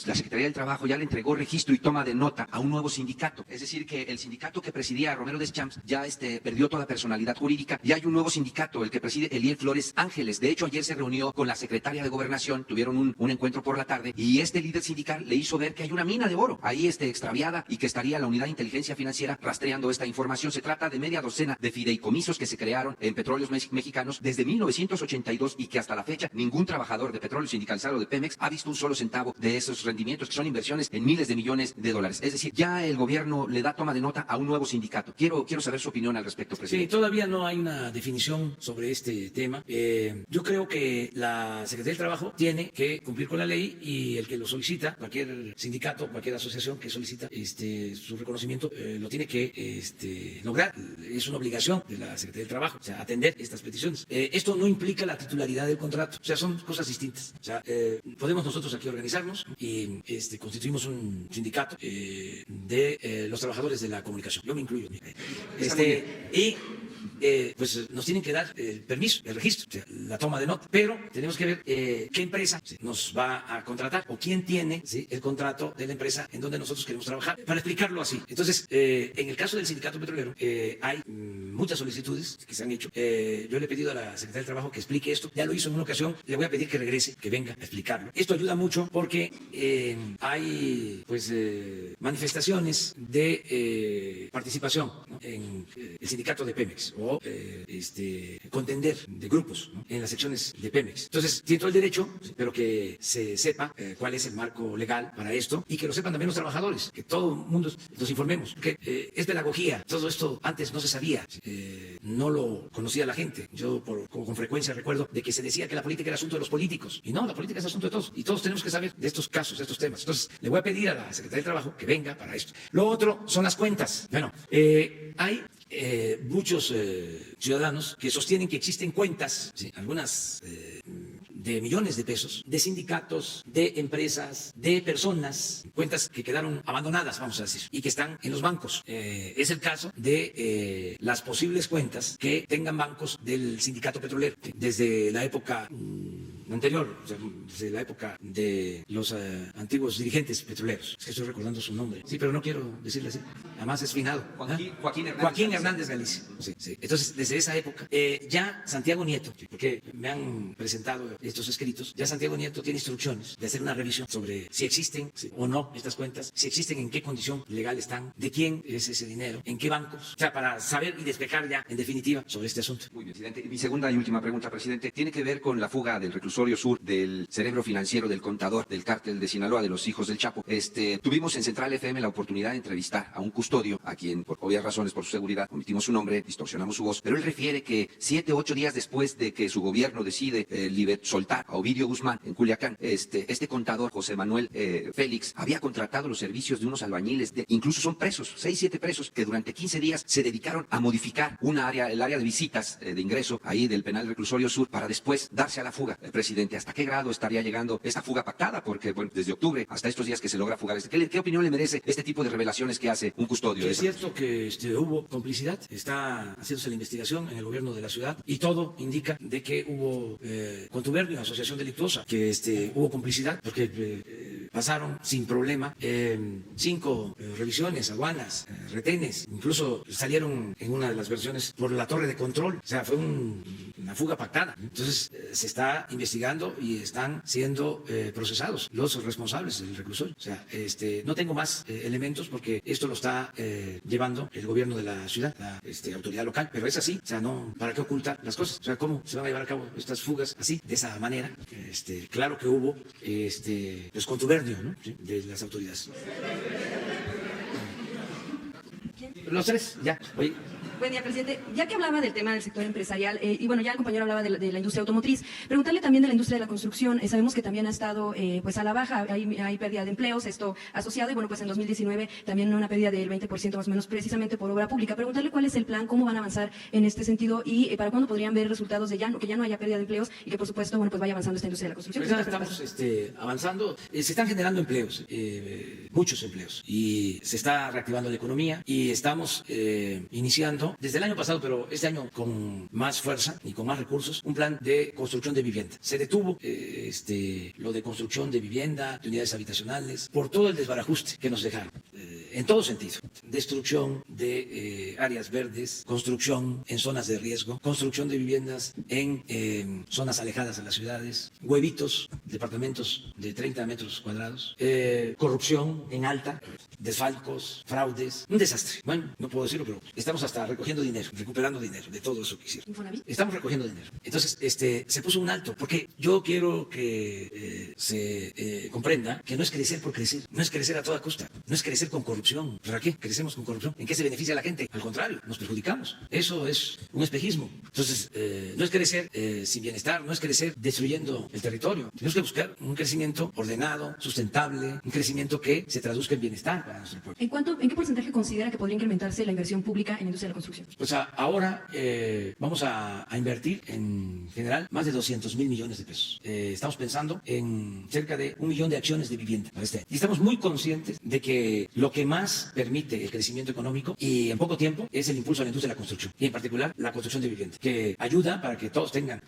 la Secretaría del Trabajo ya le entregó registro y toma de nota a un nuevo sindicato. Es decir, que el sindicato que presidía Romero Deschamps ya perdió toda personalidad jurídica y hay un nuevo sindicato, el que preside Eliel Flores Ángeles. De hecho, ayer se reunió con la secretaria de Gobernación, tuvieron un encuentro por la tarde y este líder sindical le hizo ver que hay una mina de oro ahí extraviada y que estaría la Unidad de Inteligencia Financiera rastreando esta información. Se trata de media docena de fideicomisos que se crearon en Petróleos Mexicanos desde 1982 y que hasta la fecha ningún trabajador de Petróleo Sindicalizado de Pemex ha visto un solo centavo de esos rendimientos, que son inversiones en miles de millones de dólares. Es decir, ya el gobierno le da toma de nota a un nuevo sindicato. Quiero saber su opinión al respecto, presidente. Sí, todavía no hay una definición sobre este tema. Yo creo que la Secretaría del Trabajo tiene que cumplir con la ley y el que lo solicita, cualquier sindicato, cualquier asociación que solicita su reconocimiento, lo tiene que lograr. Es una obligación de la Secretaría del Trabajo, o sea, atender estas peticiones. Esto no implica la titularidad del contrato, o sea, son cosas distintas. O sea, podemos nosotros aquí organizarnos y constituimos un sindicato de los trabajadores de la comunicación. Yo me incluyo. Pues nos tienen que dar el permiso, el registro, o sea, la toma de nota, pero tenemos que ver qué empresa nos va a contratar o quién tiene el contrato de la empresa en donde nosotros queremos trabajar, para explicarlo así. Entonces, en el caso del sindicato petrolero, hay muchas solicitudes que se han hecho. Yo le he pedido a la Secretaría del Trabajo que explique esto, ya lo hizo en una ocasión, le voy a pedir que regrese, que venga a explicarlo. Esto ayuda mucho porque hay manifestaciones de participación, ¿no?, en el sindicato de Pemex o contender de grupos, ¿no?, en las secciones de Pemex. Entonces, tiene todo el derecho, pero que se sepa cuál es el marco legal para esto y que lo sepan también los trabajadores, que todo el mundo nos informemos, que es pedagogía. Todo esto antes no se sabía, no lo conocía la gente. Yo con frecuencia recuerdo de que se decía que la política era asunto de los políticos y no, la política es asunto de todos y todos tenemos que saber de estos casos, de estos temas. Entonces, le voy a pedir a la Secretaría del Trabajo que venga para esto. Lo otro son las cuentas. Bueno, hay muchos ciudadanos que sostienen que existen cuentas, algunas de millones de pesos, de sindicatos, de empresas, de personas, cuentas que quedaron abandonadas, vamos a decir, y que están en los bancos. Es el caso de las posibles cuentas que tengan bancos del sindicato petrolero, desde la época anterior, o sea, desde la época de los antiguos dirigentes petroleros. Es que estoy recordando su nombre. Sí, pero no quiero decirle así. Además es finado. Joaquín Hernández Galicia. Sí, sí. Entonces, desde esa época, ya Santiago Nieto, porque me han presentado estos escritos, ya Santiago Nieto tiene instrucciones de hacer una revisión sobre si existen o no estas cuentas, si existen, en qué condición legal están, de quién es ese dinero, en qué bancos, o sea, para saber y despejar ya, en definitiva, sobre este asunto. Muy bien, presidente. Mi segunda y última pregunta, presidente, tiene que ver con la fuga del reclusorio sur del cerebro financiero del contador del cártel de Sinaloa, de los hijos del Chapo. Tuvimos en Central FM la oportunidad de entrevistar a un custodio, a quien, por obvias razones, por su seguridad, omitimos su nombre, distorsionamos su voz, pero él refiere que 7 u 8 días después de que su gobierno decide soltar a Ovidio Guzmán en Culiacán, este contador, José Manuel Félix, había contratado los servicios de unos albañiles, incluso son presos, 6, 7 presos, que durante 15 días se dedicaron a modificar el área de visitas de ingreso ahí del penal reclusorio sur para después darse a la fuga. Presidente, ¿hasta qué grado estaría llegando esta fuga pactada? Porque, bueno, desde octubre hasta estos días que se logra fugar. ¿Qué opinión le merece este tipo de revelaciones que hace un custodio? Es cierto que hubo complicidad, está haciéndose la investigación en el gobierno de la ciudad y todo indica de que hubo contubernio, asociación delictuosa, que hubo complicidad, porque pasaron sin problema 5 revisiones, aduanas, retenes, incluso salieron en una de las versiones por la torre de control, o sea, fue una fuga pactada. Entonces se está investigando y están siendo procesados los responsables del reclusorio. O sea, no tengo más elementos porque esto lo está llevando el gobierno de la ciudad, la autoridad local, pero es así, o sea, no, ¿para qué ocultar las cosas? O sea, ¿cómo se van a llevar a cabo estas fugas así, de esa manera? Claro que hubo pues contubernio, ¿no?, ¿sí?, de las autoridades. Los 3, ya, oye. Buen día, presidente. Ya que hablaba del tema del sector empresarial, y bueno, ya el compañero hablaba de la industria automotriz, preguntarle también de la industria de la construcción. Sabemos que también ha estado pues a la baja, hay pérdida de empleos, esto asociado, y bueno, pues en 2019 también una pérdida del 20% más o menos, precisamente por obra pública. Preguntarle cuál es el plan, cómo van a avanzar en este sentido y para cuándo podrían ver resultados de que ya no haya pérdida de empleos y que por supuesto, bueno, pues vaya avanzando esta industria de la construcción. Pues ya estamos avanzando, se están generando empleos, muchos empleos, y se está reactivando la economía y estamos iniciando desde el año pasado, pero este año con más fuerza y con más recursos, un plan de construcción de vivienda. Se detuvo lo de construcción de vivienda, de unidades habitacionales, por todo el desbarajuste que nos dejaron. en todo sentido. Destrucción de áreas verdes, construcción en zonas de riesgo, construcción de viviendas en zonas alejadas de las ciudades, huevitos, departamentos de 30 metros cuadrados, corrupción en alta, desfalcos, fraudes, un desastre. Bueno, no puedo decirlo, pero estamos hasta recogiendo dinero, recuperando dinero de todo eso que hicieron. ¿Infonavit? Estamos recogiendo dinero. Entonces, se puso un alto, porque yo quiero que se comprenda que no es crecer por crecer, no es crecer a toda costa, no es crecer con corrupción. ¿Para qué crecemos con corrupción? ¿En qué se beneficia a la gente? Al contrario, nos perjudicamos. Eso es un espejismo. Entonces, no es crecer sin bienestar, no es crecer destruyendo el territorio. Tenemos que buscar un crecimiento ordenado, sustentable, un crecimiento que se traduzca en bienestar para nuestro pueblo. ¿En qué porcentaje considera que podría incrementarse la inversión pública en la industria de la construcción? Pues ahora vamos a invertir en general más de 200,000 millones de pesos. Estamos pensando en cerca de 1 millón de acciones de vivienda para este año. Y estamos muy conscientes de que lo que más permite el crecimiento económico y en poco tiempo es el impulso a la industria de la construcción y en particular la construcción de vivienda, que ayuda para que todos tengan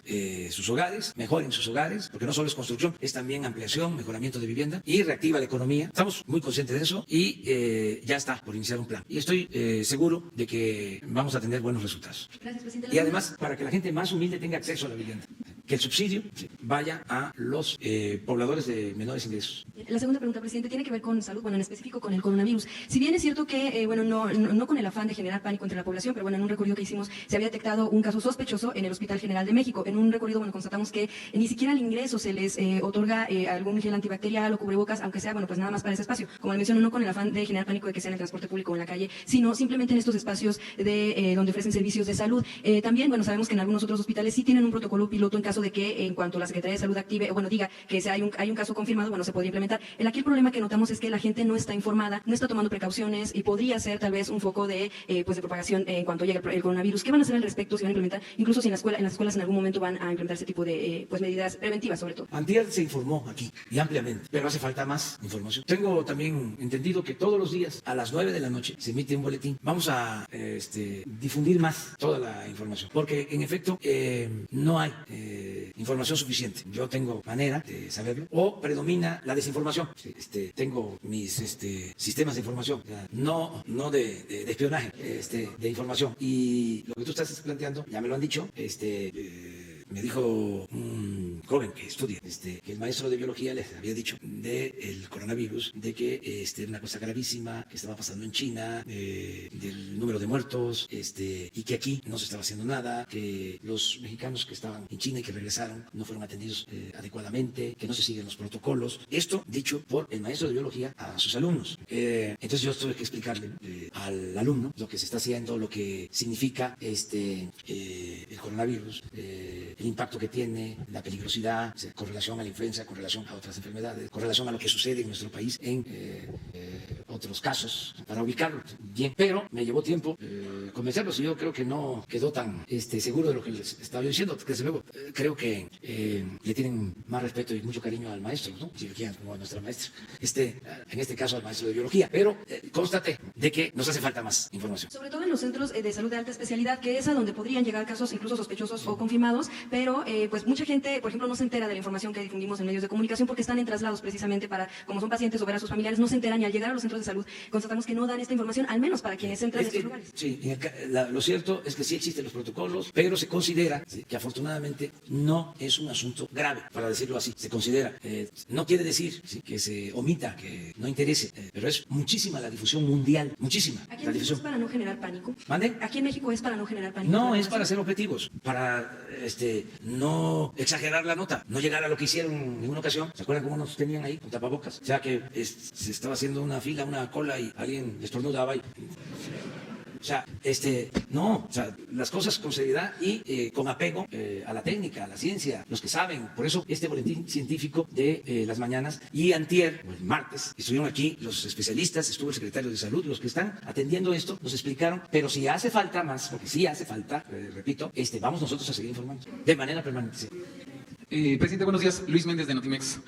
sus hogares, mejoren sus hogares, porque no solo es construcción, es también ampliación, mejoramiento de vivienda y reactiva la economía. Estamos muy conscientes de eso y ya está por iniciar un plan. Y estoy seguro de que vamos a tener buenos resultados. Gracias, presidente. Y además, para que la gente más humilde tenga acceso a la vivienda, que el subsidio vaya a los pobladores de menores ingresos. La segunda pregunta, presidente, tiene que ver con salud, bueno, en específico con el coronavirus. Si bien es cierto que, no con el afán de generar pánico entre la población, pero bueno, en un recorrido que hicimos se había detectado un caso sospechoso en el Hospital General de México. En un recorrido, bueno, constatamos que ni siquiera al ingreso se les otorga algún gel antibacterial o cubrebocas, aunque sea, bueno, pues nada más para ese espacio. Como le menciono, no con el afán de generar pánico de que sea en el transporte público o en la calle, sino simplemente en estos espacios de donde ofrecen servicios de salud. También, bueno, sabemos que en algunos otros hospitales sí tienen un protocolo piloto en caso de que, en cuanto la Secretaría de Salud active, bueno, diga que hay un caso confirmado, bueno, se podría implementar. Aquí el problema que notamos es que la gente no está informada, no está tomando precauciones y podría ser tal vez un foco de propagación en cuanto llegue el coronavirus. ¿Qué van a hacer al respecto? Si van a implementar, incluso si en las escuelas en algún momento van a implementar ese tipo de medidas preventivas, sobre todo. Antier se informó aquí y ampliamente, pero hace falta más información. Tengo también entendido que todos los días a las 9 de la noche se emite un boletín. Vamos a difundir más toda la información, porque en efecto no hay información suficiente. Yo tengo manera de saberlo, o predomina la desinformación. Tengo mis sistemas de información, no de espionaje, de información. Y lo que tú estás planteando, ya me lo han dicho, me dijo un joven que estudia, que el maestro de biología les había dicho del coronavirus, de que era una cosa gravísima, que estaba pasando en China, del número de muertos, y que aquí no se estaba haciendo nada, que los mexicanos que estaban en China y que regresaron no fueron atendidos adecuadamente, que no se siguen los protocolos. Esto dicho por el maestro de biología a sus alumnos. Entonces yo tuve que explicarle al alumno lo que se está haciendo, lo que significa el coronavirus, el impacto que tiene, la peligrosidad, con relación a la influenza, con relación a otras enfermedades, con relación a lo que sucede en nuestro país en otros casos, para ubicarlo bien. Pero me llevó tiempo convencerlos y yo creo que no quedó tan seguro de lo que les estaba diciendo. Desde luego, creo que le tienen más respeto y mucho cariño al maestro, ¿no? Si lo quieren, como a nuestra maestra. En este caso al maestro de biología. Pero constate de que nos hace falta más información. Sobre todo en los centros de salud de alta especialidad, que es a donde podrían llegar casos incluso sospechosos o confirmados, pero pues mucha gente, por ejemplo, no se entera de la información que difundimos en medios de comunicación porque están en traslados precisamente como son pacientes o ver a sus familiares, no se enteran, y al llegar a los centros de salud constatamos que no dan esta información, al menos para quienes entran en estos lugares. Sí, lo cierto es que sí existen los protocolos, pero se considera que afortunadamente no es un asunto grave, para decirlo así. Se considera, no quiere decir que se omita, que no interese, pero es muchísima la difusión mundial, muchísima. ¿Aquí en México es para no generar pánico? ¿Mande? ¿Aquí en México es para no generar pánico? No, es para ser objetivos, para no exagerar la nota, no llegar a lo que hicieron en una ocasión. ¿Se acuerdan cómo nos tenían ahí con tapabocas? O sea que se estaba haciendo una fila, una cola y alguien estornudaba y... O sea, no, o sea, las cosas con seriedad y con apego a la técnica, a la ciencia, los que saben. Por eso este boletín científico de las mañanas, y antier, el martes, estuvieron aquí los especialistas, estuvo el secretario de Salud, los que están atendiendo esto, nos explicaron, pero si hace falta más, porque sí hace falta, repito, vamos nosotros a seguir informando de manera permanente. Presidente, buenos días. Luis Méndez de Notimex.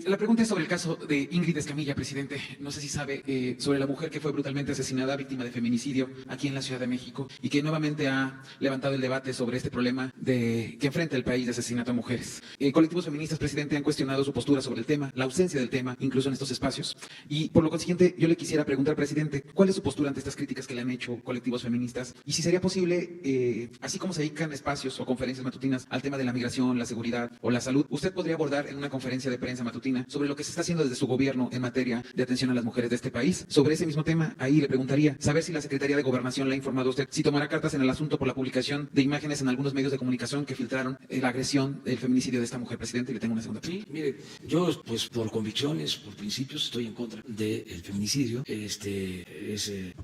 La pregunta es sobre el caso de Ingrid Escamilla, presidente. No sé si sabe sobre la mujer que fue brutalmente asesinada, víctima de feminicidio aquí en la Ciudad de México, y que nuevamente ha levantado el debate sobre este problema que enfrenta el país de asesinato a mujeres. Colectivos feministas, presidente, han cuestionado su postura sobre el tema, la ausencia del tema, incluso en estos espacios. Y por lo consiguiente, yo le quisiera preguntar, presidente, ¿cuál es su postura ante estas críticas que le han hecho colectivos feministas? Y si sería posible, así como se dedican espacios o conferencias matutinas al tema de la migración, la seguridad o la salud, usted podría abordar en una conferencia de prensa matutina sobre lo que se está haciendo desde su gobierno en materia de atención a las mujeres de este país. Sobre ese mismo tema, ahí le preguntaría, saber si la Secretaría de Gobernación le ha informado a usted si tomará cartas en el asunto por la publicación de imágenes en algunos medios de comunicación que filtraron la agresión, el feminicidio de esta mujer, presidente. Y le tengo una segunda pregunta. Sí, mire, yo pues por convicciones, por principios, estoy en contra del feminicidio. Es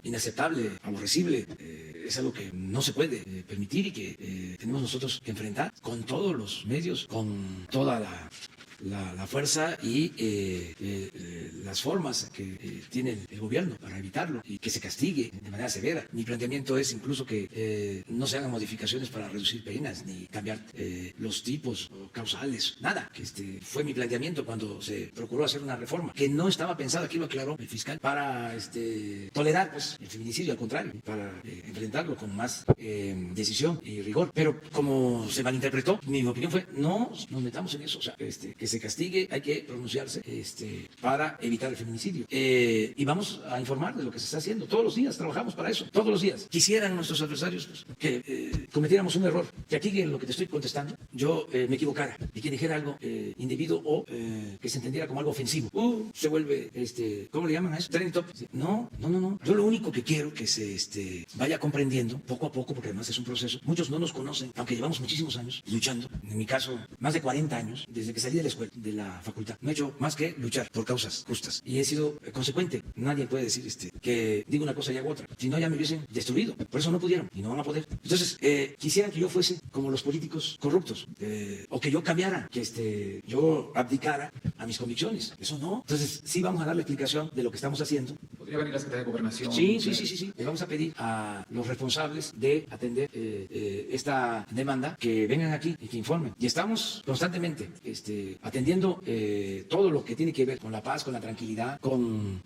inaceptable, aborrecible, es algo que no se puede permitir y que tenemos nosotros que enfrentar con todos los medios, con toda la fuerza y las formas que tiene el gobierno para evitarlo y que se castigue de manera severa. Mi planteamiento es incluso que no se hagan modificaciones para reducir penas ni cambiar los tipos o causales, nada. Fue mi planteamiento cuando se procuró hacer una reforma que no estaba pensada, aquí lo aclaró el fiscal, para tolerar pues, el feminicidio, al contrario, para enfrentarlo con más decisión y rigor. Pero como se malinterpretó, mi opinión fue no nos metamos en eso, o sea, que se castigue, hay que pronunciarse para evitar el feminicidio. Y vamos a informar de lo que se está haciendo. Todos los días trabajamos para eso, todos los días. Quisieran nuestros adversarios pues, que cometiéramos un error, que aquí en lo que te estoy contestando yo me equivocara y que dijera algo indebido o que se entendiera como algo ofensivo. Se vuelve, ¿cómo le llaman a eso? Trending topic. No. Yo lo único que quiero que se vaya comprendiendo poco a poco, porque además es un proceso. Muchos no nos conocen, aunque llevamos muchísimos años luchando. En mi caso, más de 40 años, desde que salí de la escuela, de la facultad. No he hecho más que luchar por causas justas. Y he sido consecuente. Nadie puede decir que digo una cosa y hago otra. Si no, ya me hubiesen destruido. Por eso no pudieron y no van a poder. Entonces, quisieran que yo fuese como los políticos corruptos. O que yo cambiara, que yo abdicara a mis convicciones. Eso no. Entonces, sí vamos a dar la explicación de lo que estamos haciendo. ¿Podría venir la Secretaría de Gobernación? Sí. Le vamos a pedir a los responsables de atender esta demanda que vengan aquí y que informen. Y estamos constantemente atendiendo todo lo que tiene que ver con la paz, con la tranquilidad, con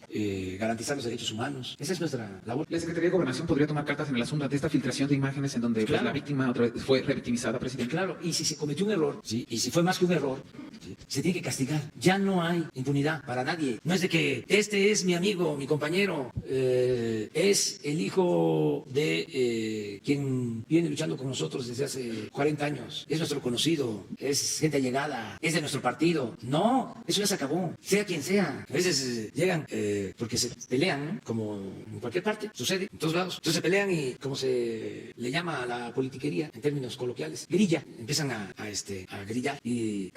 garantizar los derechos humanos. Esa es nuestra labor. ¿La Secretaría de Gobernación podría tomar cartas en el asunto ante esta filtración de imágenes en donde pues, la víctima otra vez fue revictimizada, presidente? Claro, y si se cometió un error, ¿sí? Y si fue más que un error, ¿sí? Se tiene que castigar. Ya no hay impunidad para nadie. No es de que este es mi amigo, mi compañero, es el hijo de quien viene luchando con nosotros desde hace 40 años. Es nuestro conocido, es gente allegada, es de nuestro partido. No, eso ya se acabó, sea quien sea. A veces llegan porque se pelean, ¿no? Como en cualquier parte, sucede en todos lados. Entonces se pelean y como se le llama a la politiquería en términos coloquiales, grilla, empiezan a grillar y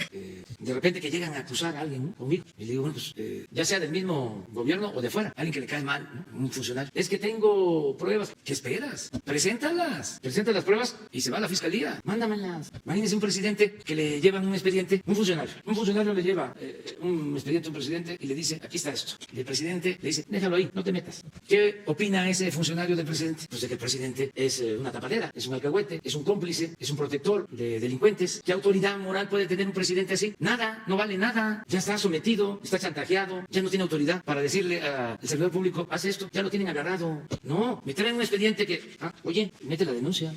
de repente que llegan a acusar a alguien, ¿no? Conmigo. Y le digo, bueno, pues ya sea del mismo gobierno o de fuera, alguien que le cae mal, ¿no? Un funcionario. Es que tengo pruebas. ¿Qué esperas? Preséntalas. Presenta las pruebas y se va a la fiscalía. Mándamelas. Imagínense un presidente que le llevan un expediente, un funcionario le lleva un expediente a un presidente y le dice, aquí está esto. Y el presidente le dice, déjalo ahí, no te metas. ¿Qué opina ese funcionario del presidente? Pues de que el presidente es una tapadera, es un alcahuete, es un cómplice, es un protector de delincuentes. ¿Qué autoridad moral puede tener un presidente así? Nada, no vale nada. Ya está sometido, está chantajeado, ya no tiene autoridad para decirle al servidor público, haz esto, ya lo tienen agarrado. No, me traen un expediente que, oye, mete la denuncia,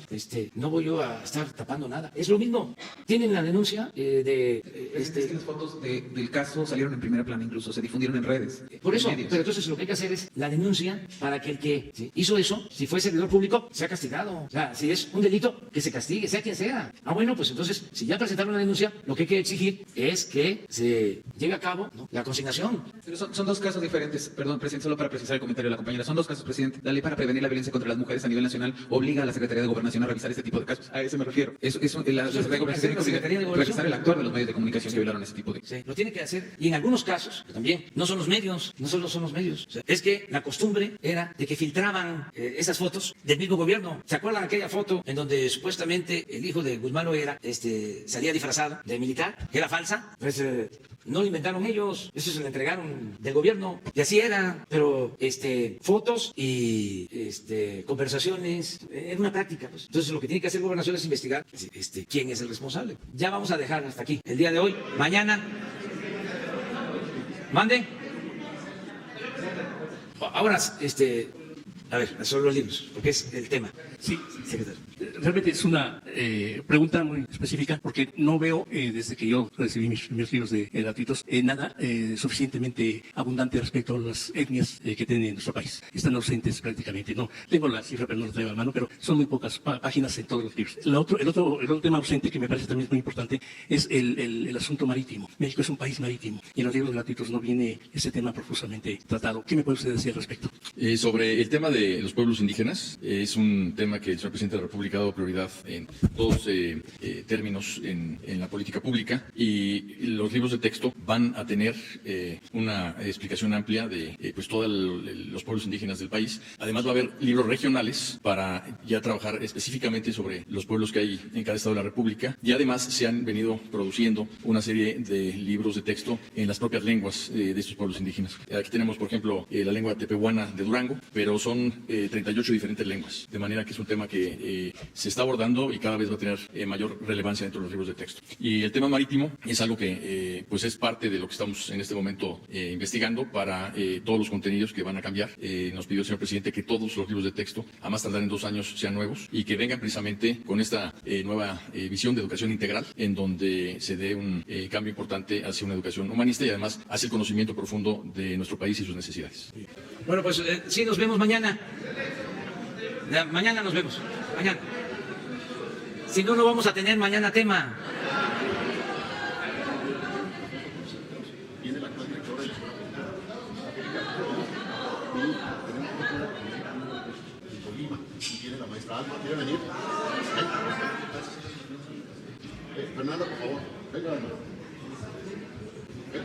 no voy yo a estar tapando nada. Es lo mismo. Tienen la denuncia Es que las fotos del caso salieron en primera plana, incluso se difundieron en redes. Por eso, pero entonces lo que hay que hacer es la denuncia para que el que hizo eso, si fue servidor público, sea castigado. O sea, si es un delito, que se castigue, sea quien sea. Bueno, pues entonces, si ya presentaron la denuncia, lo que hay que exigir es que se lleve a cabo, ¿no?, la consignación. Pero son dos casos diferentes. Perdón, presidente, solo para precisar el comentario de la compañera. Son dos casos, presidente. La ley para prevenir la violencia contra las mujeres a nivel nacional obliga a la Secretaría de Gobernación a revisar este tipo de casos. A eso me refiero. La Secretaría de Gobernación tiene que revisar el actuar de los medios de comunicación que violaron ese tipo de... Sí, lo tiene que hacer Y en algunos casos, también, no son los medios, no solo son los medios. O sea, es que la costumbre era de que filtraban esas fotos del mismo gobierno. ¿Se acuerdan aquella foto en donde supuestamente el hijo de Guzmán Loera salía disfrazado de militar, que era falsa? Pues no lo inventaron ellos, eso se lo entregaron del gobierno. Y así era, pero fotos y conversaciones, era una práctica. Pues. Entonces lo que tiene que hacer Gobernación es investigar quién es el responsable. Ya vamos a dejar hasta aquí el día de hoy. Mañana, mande. Ahora, a ver, sobre los libros, porque es el tema. Sí, secretario. Realmente es una pregunta muy específica porque no veo, desde que yo recibí mis primeros libros gratuitos, nada suficientemente abundante respecto a las etnias que tienen en nuestro país. Están ausentes prácticamente. No tengo la cifra, pero no la traigo a mano, pero son muy pocas páginas en todos los libros. El otro tema ausente que me parece también muy importante es el asunto marítimo. México es un país marítimo y en los libros gratuitos no viene ese tema profusamente tratado. ¿Qué me puede usted decir al respecto? Sobre el tema de los pueblos indígenas, es un tema que el señor presidente de la República ha dado prioridad en dos términos en la política pública, y los libros de texto van a tener una explicación amplia de pues todos los pueblos indígenas del país. Además va a haber libros regionales para ya trabajar específicamente sobre los pueblos que hay en cada estado de la República, y además se han venido produciendo una serie de libros de texto en las propias lenguas de estos pueblos indígenas. Aquí tenemos, por ejemplo, la lengua tepehuana de Durango, pero son 38 diferentes lenguas, de manera que es un tema que se está abordando y cada vez va a tener mayor relevancia dentro de los libros de texto. Y el tema marítimo es algo que pues es parte de lo que estamos en este momento investigando para todos los contenidos que van a cambiar. Nos pidió el señor presidente que todos los libros de texto, a más tardar en 2 años, sean nuevos y que vengan precisamente con esta nueva visión de educación integral, en donde se dé un cambio importante hacia una educación humanista y además hacia el conocimiento profundo de nuestro país y sus necesidades. Bueno, pues sí, nos vemos mañana. Mañana nos vemos. Mañana. Si no, no vamos a tener mañana tema. Tiene la maestra Alma, ¿quiere venir? Fernanda, por favor. Venga, Alma. Ven.